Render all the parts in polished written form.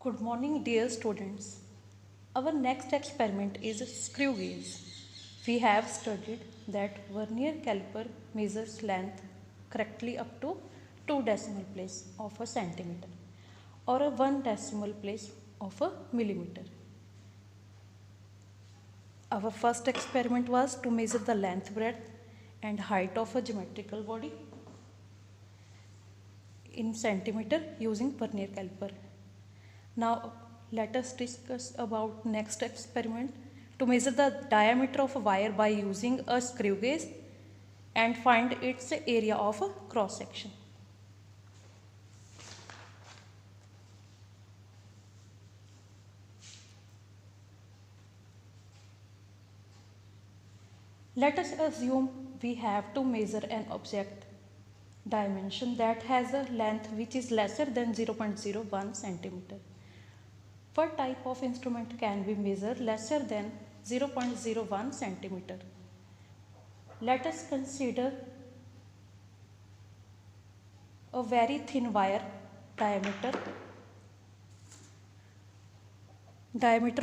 Good morning, dear students. Our next experiment is screw gauge. We have studied that vernier caliper measures length correctly up to 2 decimal place of a centimeter or a 1 decimal place of a millimeter. Our first experiment was to measure the length, breadth and height of a geometrical body in centimeter using vernier caliper. Now let us discuss about next experiment to measure the diameter of a wire by using a screw gauge and find its area of a cross section. Let us assume we have to measure an object dimension that has a length which is lesser than 0.01 centimeter. What type of instrument can be measured lesser than 0.01 centimeter? Let us consider a very thin wire diameter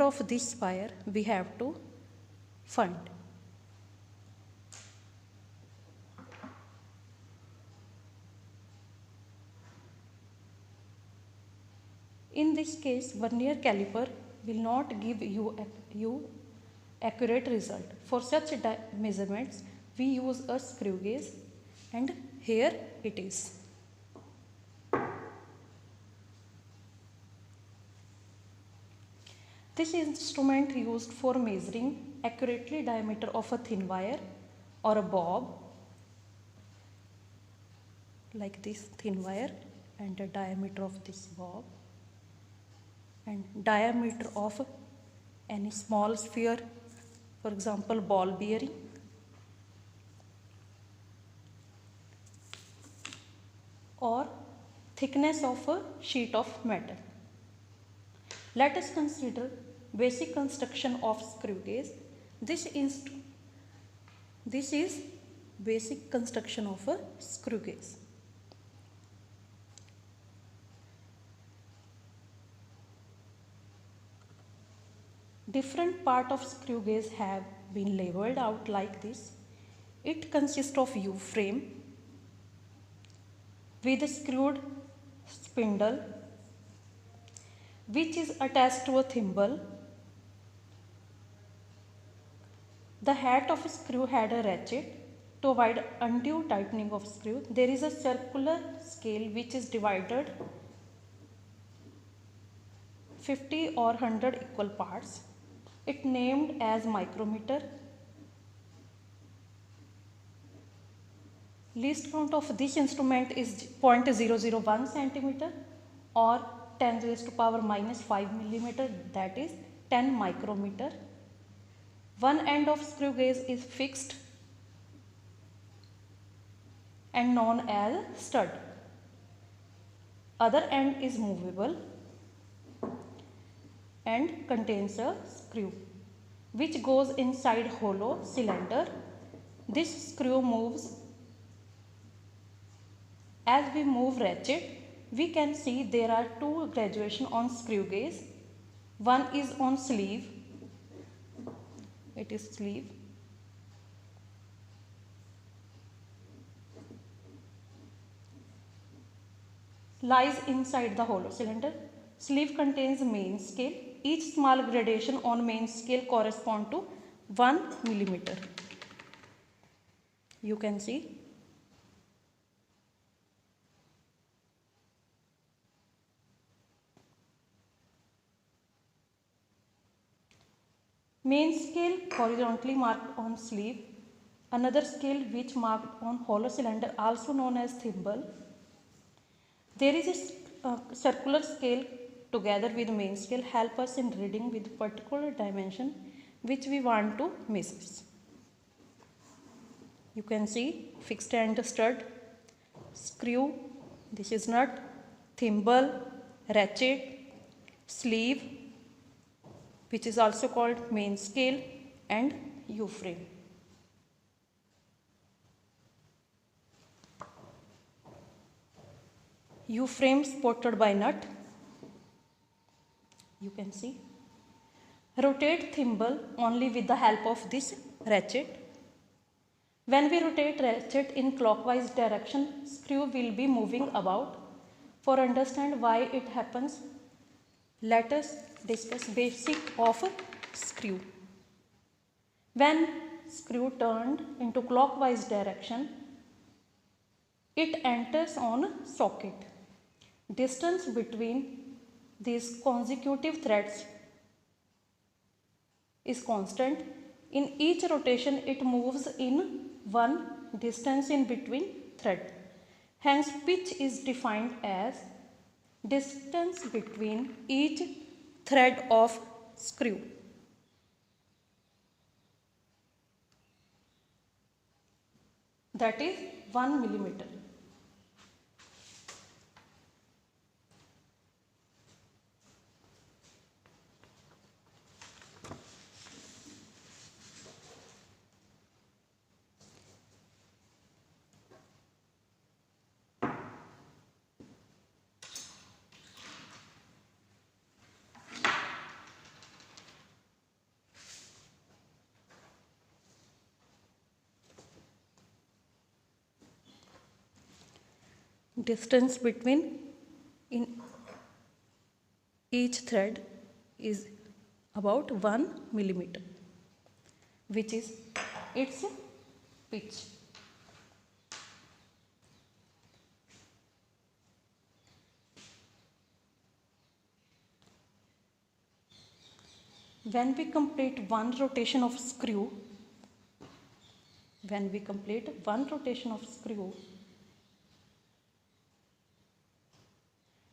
of this wire we have to find. In this case, vernier caliper will not give you accurate result. For such measurements, we use a screw gauge and here it is. This instrument used for measuring accurately diameter of a thin wire or a bob, like this thin wire and the diameter of this bob and diameter of any small sphere, for example ball bearing, or thickness of a sheet of metal. Let us consider basic construction of screw gauge. This is basic construction of a screw gauge. Different part of screw gauge have been labeled out like this. It consists of U-frame with a screwed spindle which is attached to a thimble. The head of a screw had a ratchet to avoid undue tightening of screw. There is a circular scale which is divided 50 or 100 equal parts. It named as micrometer. Least count of this instrument is 0.001 centimeter or 10 raised to power minus 5 millimeter, that is 10 micrometer. One end of screw gauge is fixed and known as stud. Other end is movable and contains a screw which goes inside hollow cylinder. This screw moves. As we move ratchet, we can see there are two graduation on screw gauge. One is on sleeve. It is sleeve. Lies inside the hollow cylinder. Sleeve contains main scale. Each small gradation on main scale correspond to 1 millimeter. You can see. Main scale horizontally marked on sleeve. Another scale which marked on hollow cylinder, also known as thimble. There is a circular scale together with main scale help us in reading with particular dimension which we want to measure. You can see fixed end stud, screw, this is nut, thimble, ratchet, sleeve, which is also called main scale, and U-frame. U-frame supported by nut. You can see. Rotate thimble only with the help of this ratchet. When we rotate ratchet in clockwise direction, screw will be moving about. For understand why it happens, let us discuss basic of screw. When screw turned into clockwise direction, it enters on socket. Distance between these consecutive threads is constant. In each rotation, it moves in one distance in between thread. Hence, pitch is defined as distance between each thread of screw. That is 1 millimeter. Distance between in each thread is about 1 millimeter, which is its pitch. When we complete one rotation of screw,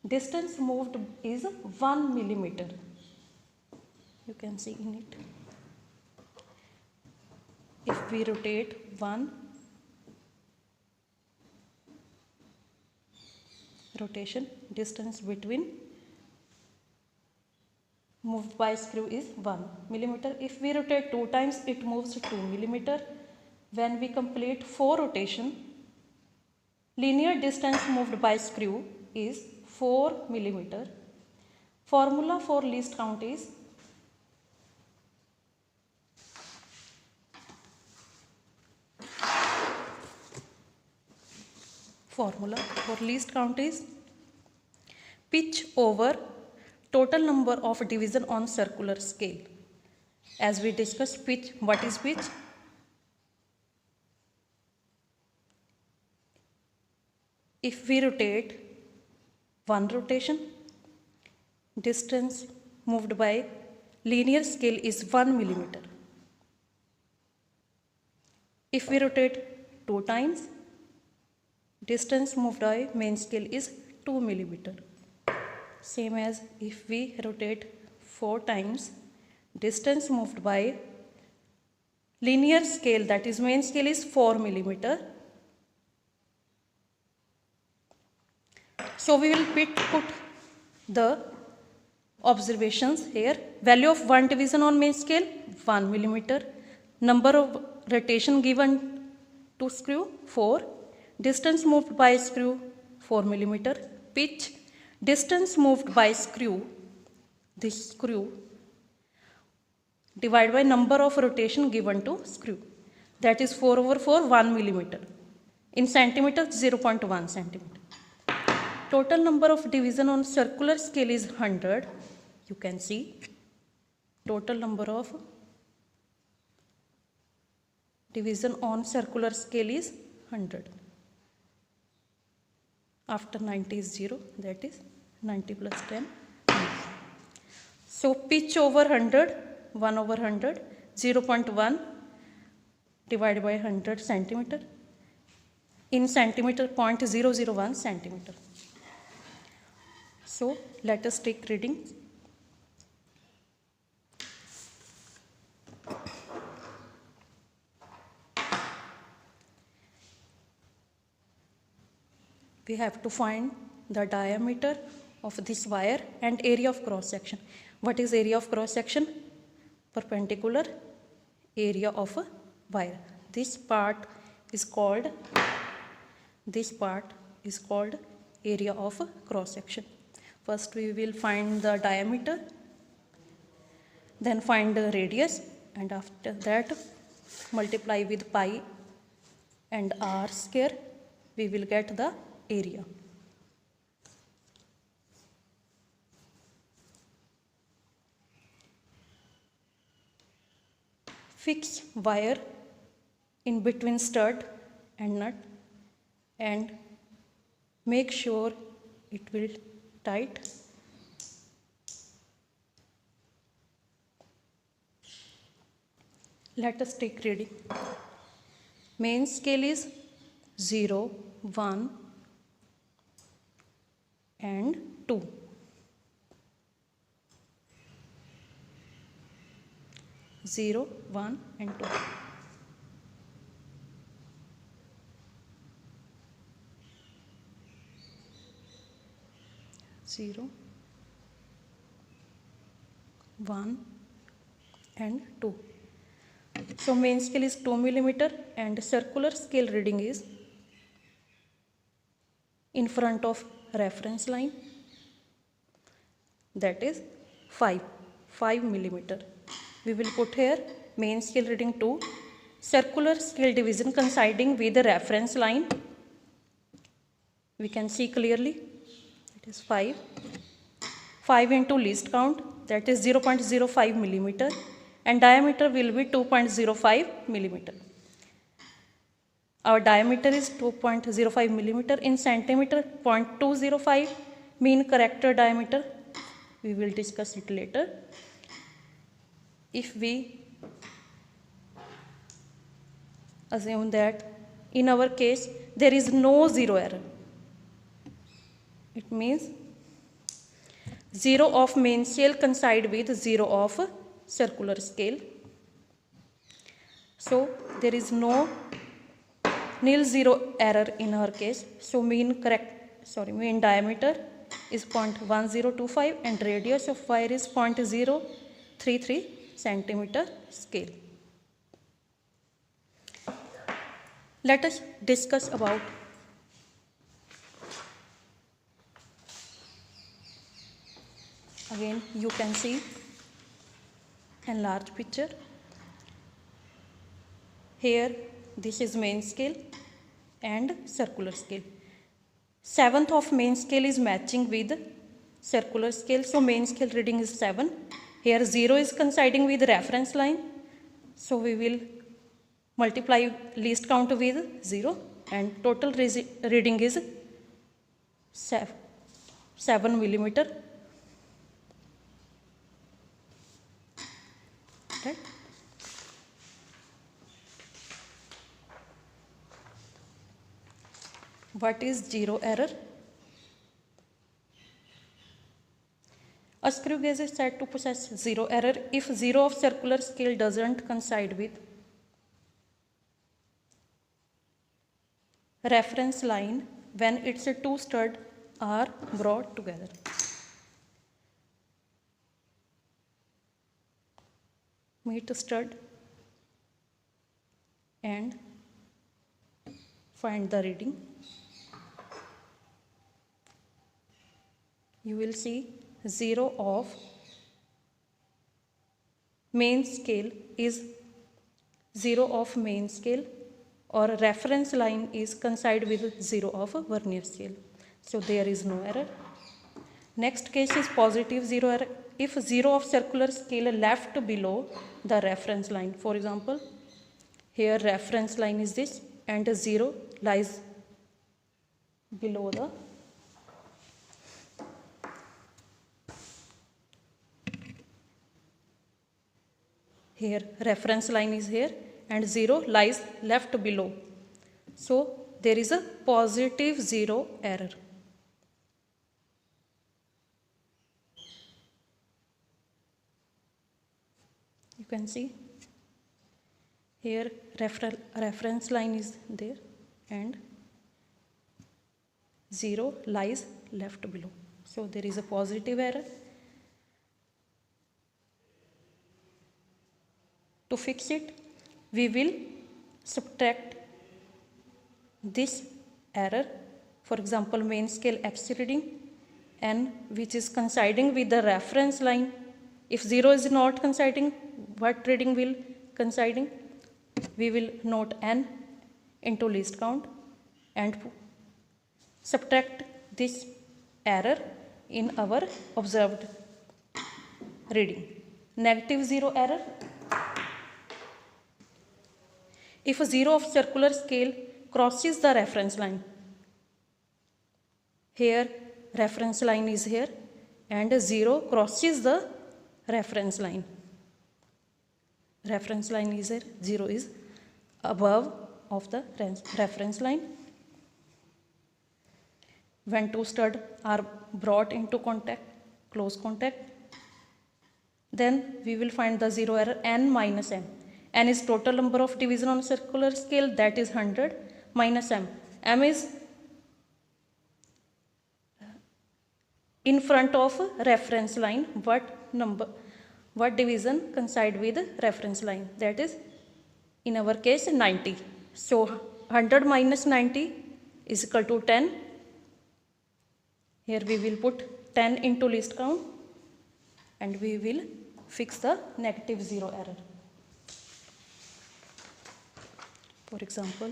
distance moved is 1 millimeter. You can see in it. If we rotate one rotation, distance between moved by screw is 1 millimeter. If we rotate 2 times, it moves 2 millimeter. When we complete 4 rotation, linear distance moved by screw is 4 millimeter. Formula for least count is pitch over total number of division on circular scale. As we discussed pitch, what is pitch? If we rotate one rotation, distance moved by linear scale is 1 millimeter. If we rotate 2 times, distance moved by main scale is 2 millimeter. Same as if we rotate 4 times, distance moved by linear scale, that is main scale, is 4 millimeter. So we will put the observations here. Value of one division on main scale 1 millimeter. Number of rotation given to screw 4. Distance moved by screw 4 millimeter. Pitch, distance moved by screw, this screw, divided by number of rotation given to screw, that is 4 over 4, 1 millimeter. In centimeter, 0.1 centimeter. Total number of division on circular scale is 100. You can see total number of division on circular scale is 100. After 90 is 0, that is 90 plus 10. So pitch over 100, 1 over 100, 0.1 divided by 100 centimeter. In centimeter, 0.001 centimeter. So let us take reading. We have to find the diameter of this wire and area of cross section. What is area of cross section? Perpendicular area of a wire. This part is called area of a cross section. First we will find the diameter. Then find the radius, and after that multiply with pi and r square, we will get the area. Fix wire in between stud and nut and make sure it will tight. Let us take reading. Main scale is 0, 1 and 2. Zero, 1 and 2. Zero, 1 and 2. So main scale is 2 millimeter and circular scale reading is in front of reference line, that is 5 millimeter. We will put here main scale reading 2, circular scale division coinciding with the reference line. We can see clearly it is 5. 5 into least count, that is 0.05 millimeter, and diameter will be 2.05 millimeter. Our diameter is 2.05 millimeter. In centimeter, 0.205 mean character diameter. We will discuss it later. If we assume that in our case there is no zero error, it means 0 of main scale coincide with 0 of circular scale. So there is no nil zero error in our case. So mean diameter is 0.1025 and radius of wire is 0.033 centimeter scale. Let us discuss about again you can see enlarged picture. Here this is main scale and circular scale. 7th of main scale is matching with circular scale, so main scale reading is 7. Here 0 is coinciding with reference line, so we will multiply least count with 0 and total reading is 7 millimeter. Right? What is zero error? A screw gauge is said to possess zero error if 0 of circular scale doesn't coincide with reference line when its two studs are brought together. Meet the stud and find the reading. You will see 0 of main scale is 0 of main scale or reference line is coincide with 0 of vernier scale. So there is no error. Next case is positive zero error. If 0 of circular scale left below the reference line, for example, here reference line is this and 0 lies below the here reference line is here and 0 lies left below. So there is a positive zero error. You can see here reference line is there and 0 lies left below. So there is a positive error. To fix it, we will subtract this error. For example, main scale X reading N, which is coinciding with the reference line. If 0 is not coinciding, what reading will coinciding? We will note n into least count and subtract this error in our observed reading. Negative 0 error. If a 0 of circular scale crosses the reference line, here reference line is here and 0 crosses the reference line. Reference line is here, 0 is above of the reference line. When two studs are brought into contact, close contact, then we will find the 0 error n minus m. N is total number of division on circular scale, that is 100, minus m. M is in front of reference line. What division coincide with reference line? That is, in our case, 90. So 100 minus 90 is equal to 10. Here we will put 10 into least count and we will fix the negative 0 error. For example,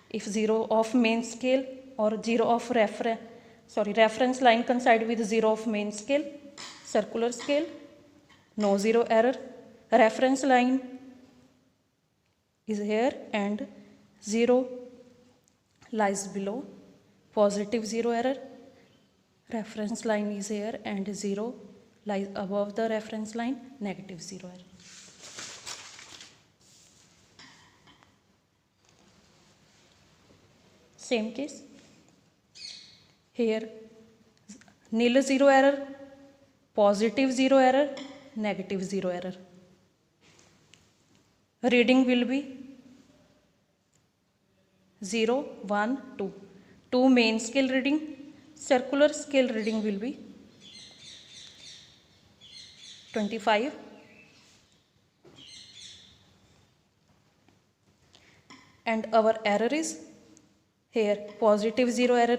if 0 of main scale or 0 of reference line coincide with 0 of main scale, circular scale, no 0 error. Reference line is here and 0 lies below, positive 0 error. Reference line is here and 0 lies above the reference line, negative 0 error. Same case. Here nil 0 error, positive 0 error, negative 0 error. Reading will be 0, 1, 2. 2 main scale reading, circular scale reading will be 25. And our error is here positive 0 error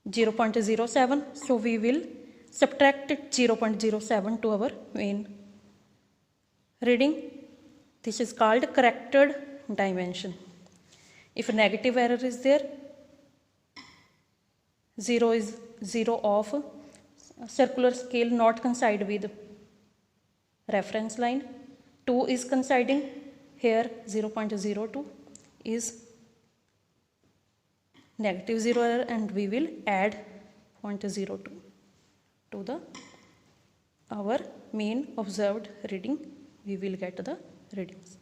0.07. So we will subtract 0.07 to our main reading. This is called corrected dimension. If a negative error is there, 0 is 0 of circular scale not coincide with reference line. 2 is coinciding, here 0.02 is negative 0 error and we will add 0.02 to the our mean observed reading. We will get the readings.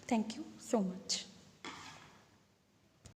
Thank you so much.